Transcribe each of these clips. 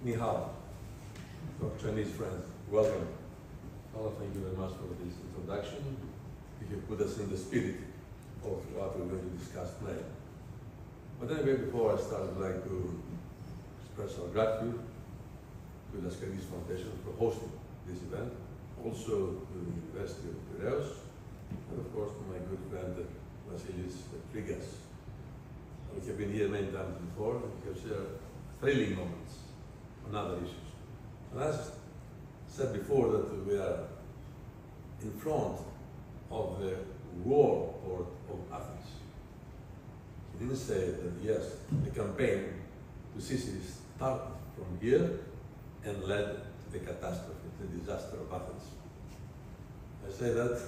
Ni hao, for Chinese friends. Welcome. Well, thank you very much for this introduction. You have put us in the spirit of what we're going to discuss tonight. But anyway, before I start, I'd like to express our gratitude to the Megacities Foundation for hosting this event, also to the University of Piraeus, and of course to my good friend Vasilis Frigas. We have been here many times before, and we have shared thrilling moments on other issues. And as I said before, that we are in front of the war port of Athens. He didn't say that, yes, the campaign to Sicily started from here and led to the catastrophe, the disaster of Athens. I say that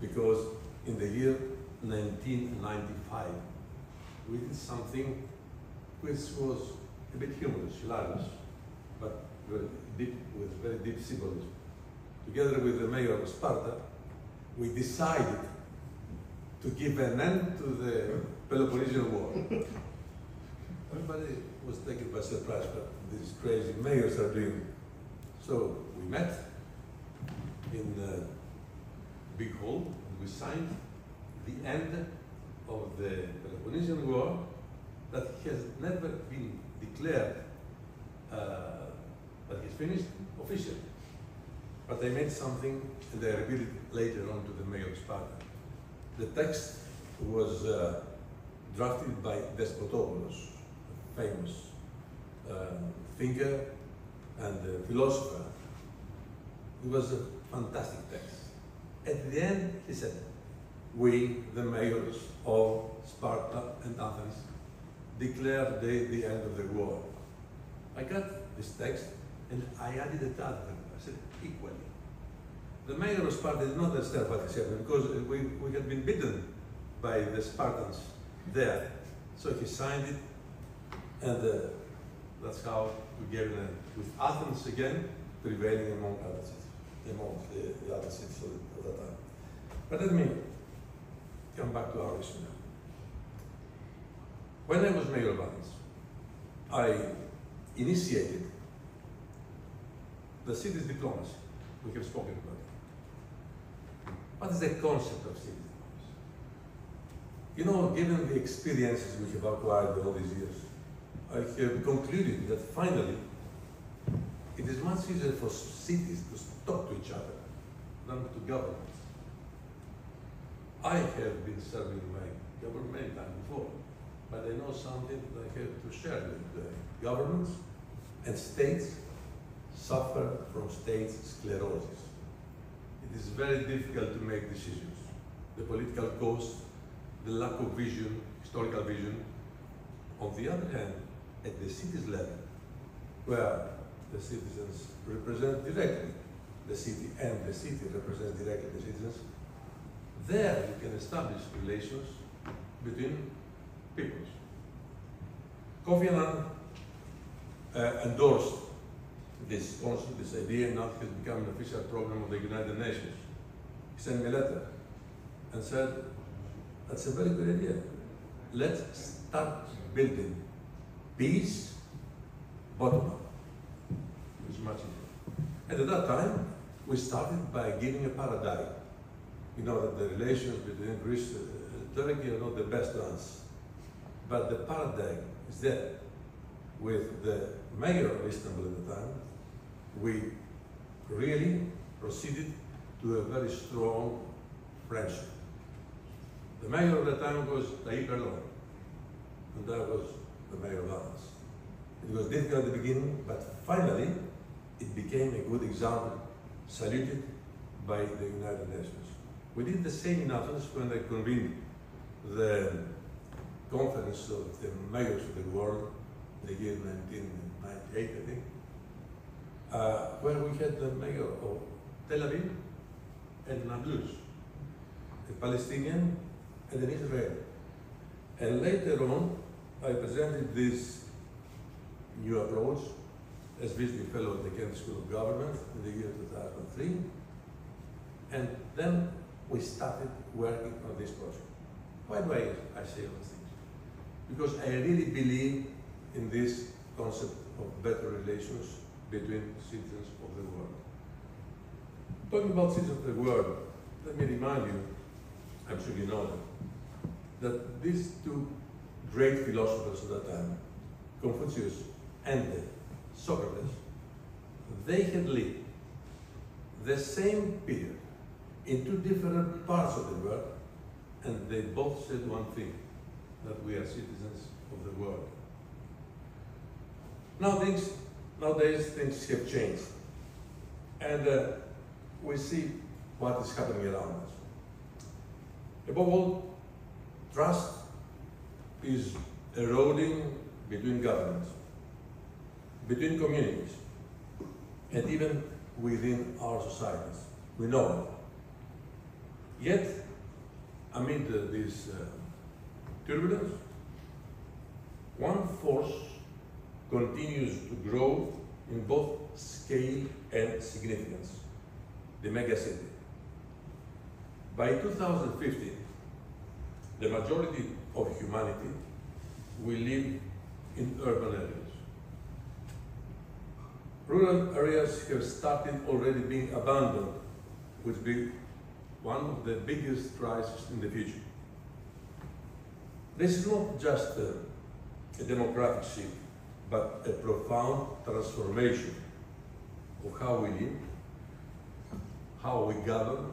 because in the year 1995, we did something which was a bit humorous, hilarious, but very deep, with very deep symbolism. Together with the mayor of Sparta, we decided to give an end to the Peloponnesian War. Everybody was taken by surprise, but these crazy mayors are doing. So we met in a big hall, and we signed the end of the Peloponnesian War that has never been declared, that is finished officially. But they made something, and they repeated it later on to the mayor of Sparta. The text was drafted by Despotopoulos, a famous thinker and philosopher. It was a fantastic text. At the end, he said, "We, the mayors of Sparta and Athens, declare the end of the war." I got this text and I added a third. I said, equally. The mayor of Sparta did not understand what he said because we had been beaten by the Spartans there. So he signed it, and that's how we gave it with Athens again prevailing among other cities, among the other cities of that time. But let me come back to our issue now. When I was mayor of Athens, I initiated the city's diplomacy. We have spoken about it. What is the concept of city diplomacy? You know, given the experiences we have acquired all these years, I have concluded that finally, it is much easier for cities to talk to each other than to governments. I have been serving my government many times before, but I know something that I have to share with the governments, and states suffer from state sclerosis. It is very difficult to make decisions. The political cost, the lack of vision, historical vision. On the other hand, at the city's level, where the citizens represent directly the city and the city represents directly the citizens, there you can establish relations between peoples. Kofi Annan endorsed this concept, this idea, and now it has become an official program of the United Nations. He sent me a letter and said, "That's a very good idea. Let's start building peace bottom up." It's much easier. And at that time, we started by giving a paradigm. You know that the relations between Greece and Turkey are not the best ones, but the paradigm is there. With the mayor of Istanbul at the time, we really proceeded to a very strong friendship. The mayor of the time was Tayyip Erdogan, and I was the mayor of Athens. It was difficult at the beginning, but finally it became a good example, saluted by the United Nations. We did the same in Athens when I convened the conference of the mayors of the world in the year 1998, I think, where we had the mayor of Tel Aviv and Nablus, a Palestinian and an Israeli. And later on, I presented this new approach as visiting fellow at the Kennedy School of Government in the year 2003. And then we started working on this project. Why do I say all these things? Because I really believe in this concept of better relations between citizens of the world. Talking about citizens of the world, let me remind you, I'm sure you know that these two great philosophers of that time, Confucius and Socrates, they had lived the same period in two different parts of the world, and they both said one thing, that we are citizens of the world. Nowadays things have changed, and we see what is happening around us. Above all, trust is eroding between governments, between communities, and even within our societies. We know it. Yet, amid this turbulence, one force continues to grow in both scale and significance, the megacity. By 2050, the majority of humanity will live in urban areas. Rural areas have started already being abandoned, which will be one of the biggest crises in the future. This is not just a demographic shift, but a profound transformation of how we live, how we govern,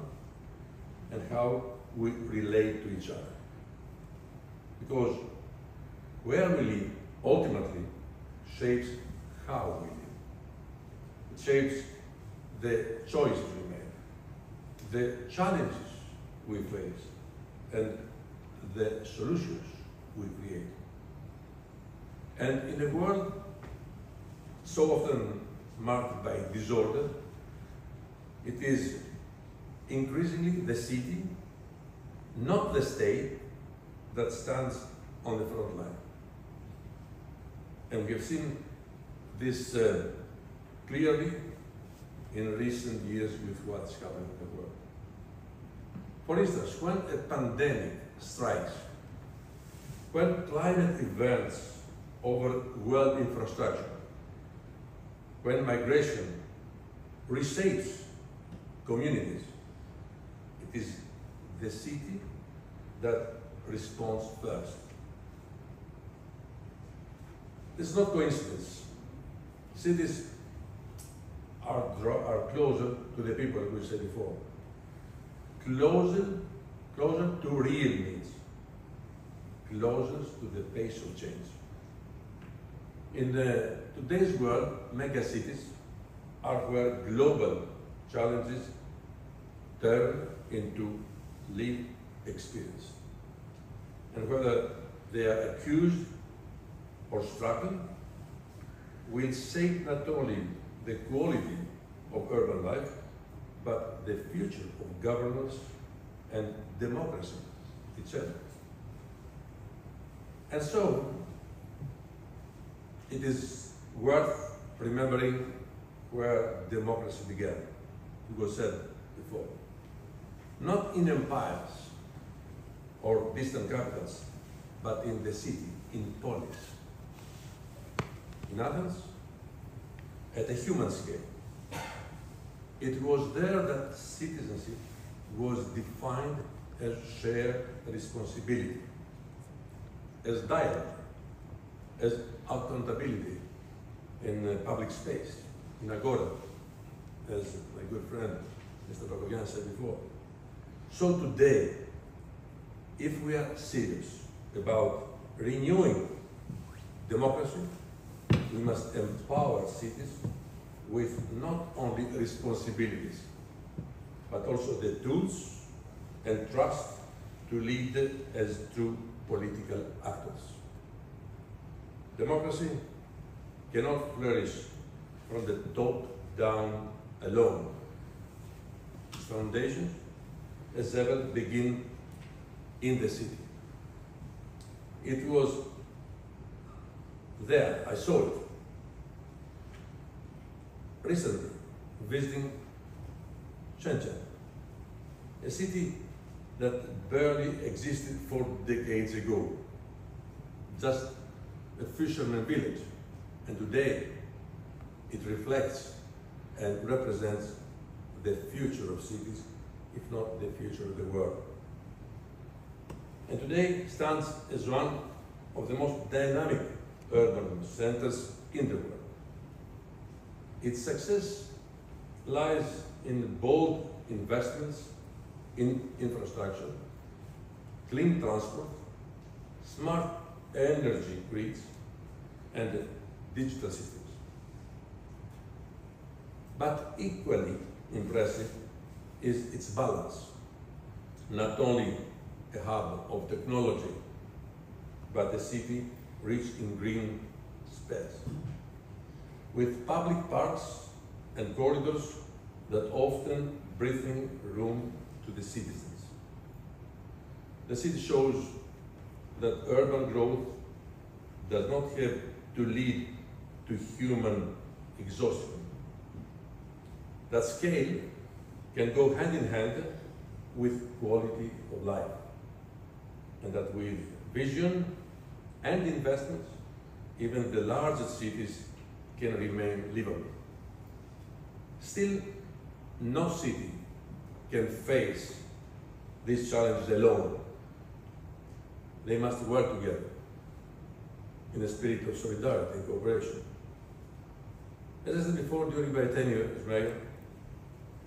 and how we relate to each other. Because where we live ultimately shapes how we live. It shapes the choices we make, the challenges we face, and the solutions we create. And in a world so often marked by disorder, it is increasingly the city, not the state, that stands on the front line. And we have seen this clearly in recent years with what's happening in the world. For instance, when a pandemic strikes, when climate events overwhelm infrastructure, when migration reshapes communities, it is the city that responds first. It's not coincidence. Cities are closer to the people, we said before, closer to real needs, closest to the pace of change. In today's world, megacities are where global challenges turn into lived experience. And whether they are accused or struggle, will shape not only the quality of urban life, but the future of governance and democracy itself. And so, it is worth remembering where democracy began. It was said before. Not in empires or distant capitals, but in the city, in polis. In Athens, at a human scale. It was there that citizenship was defined as shared responsibility, as dialogue, as accountability in public space, in agora, as my good friend Mr. Bakoyan said before. So today, if we are serious about renewing democracy, we must empower cities with not only responsibilities, but also the tools and trust to lead as true political actors. Democracy cannot flourish from the top down alone. Its foundations, as ever, begin in the city. It was there, I saw it, recently, visiting Shenzhen, a city that barely existed 4 decades ago, just a fisherman village And today, it reflects and represents the future of cities, if not the future of the world. And today stands as one of the most dynamic urban centers in the world. Its success lies in bold investments in infrastructure, clean transport, smart energy grids, and digital systems. But equally impressive is its balance. Not only a hub of technology, but a city rich in green space, with public parks and corridors that often breathing room to the citizens. The city shows that urban growth does not have to lead to human exhaustion. That scale can go hand in hand with quality of life, and that with vision and investments, even the largest cities can remain livable. Still, no city can face these challenges alone. They must work together in a spirit of solidarity and cooperation. As I said before, during my tenure as mayor,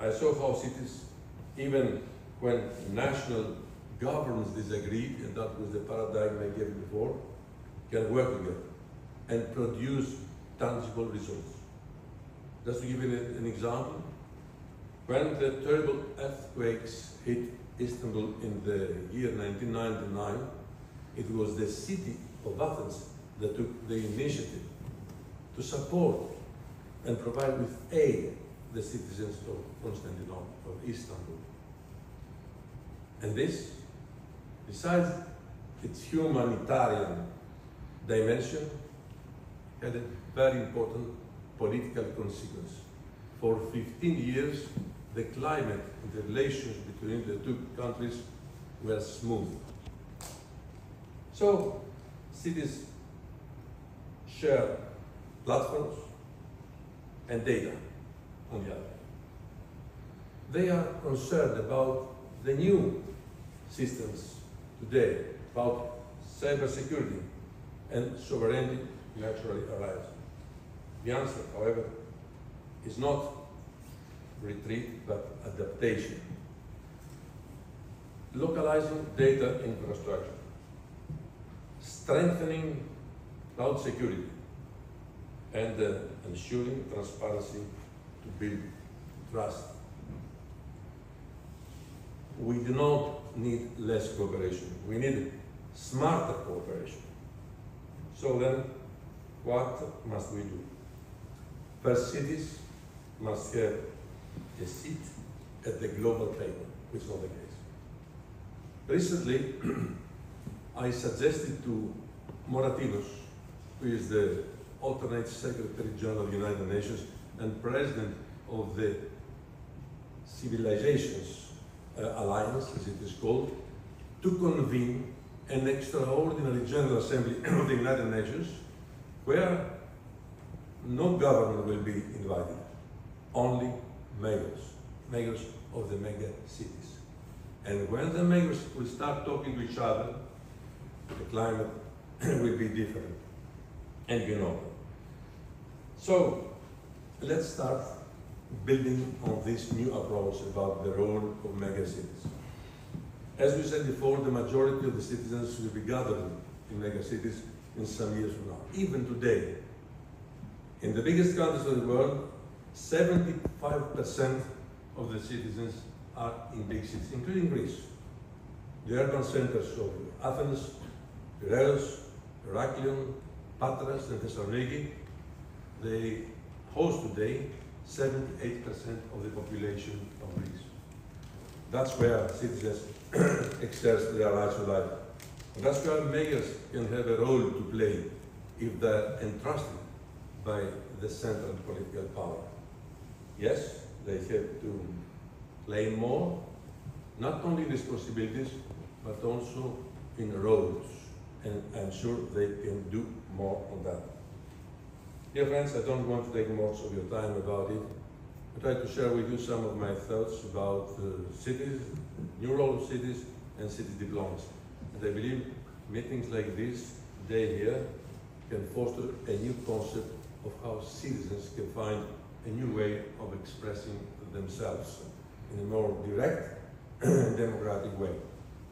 I saw how cities, even when national governments disagreed, and that was the paradigm I gave before, can work together and produce tangible results. Just to give you an example, when the terrible earthquakes hit Istanbul in the year 1999, it was the city of Athens that took the initiative to support and provide with aid the citizens of Constantinople, of Istanbul. And this, besides its humanitarian dimension, had a very important political consequence. For 15 years, the climate and the relations between the two countries were smooth. So, cities share platforms and data on the other. They are concerned about the new systems today, about cybersecurity and sovereignty naturally arise. The answer, however, is not retreat, but adaptation. Localizing data infrastructure, strengthening cloud security, and ensuring transparency to build trust. We do not need less cooperation. We need smarter cooperation. So then, what must we do? First, cities must have a seat at the global table, which is not the case. Recently, I suggested to Moratinos, who is the alternate Secretary General of the United Nations and President of the Civilizations Alliance, as it is called, to convene an extraordinary General Assembly of the United Nations where no government will be invited, only mayors of the mega cities. And when the mayors will start talking to each other, the climate will be different. And you know. So let's start building on this new approach about the role of megacities. As we said before, the majority of the citizens will be gathering in megacities in some years from now. Even today, in the biggest countries of the world, 75% of the citizens are in big cities, including Greece. The urban centers of Athens, Piraeus, Heraklion, Patras, and Thessaloniki, they host today 78% of the population of Greece. That's where citizens exercise their rights of life. And that's where mayors can have a role to play if they're entrusted by the central political power. Yes, they have to play more, not only in responsibilities, but also in roles, and I'm sure they can do more on that. Dear friends, I don't want to take much of your time about it. I try to share with you some of my thoughts about cities, new role of cities, and city diplomacy. And I believe meetings like this today here can foster a new concept of how citizens can find a new way of expressing themselves in a more direct and democratic way.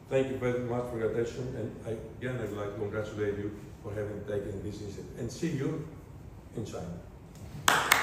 Thank you very much for your attention, and again I would like to congratulate you for having taken this initiative. And see you in China.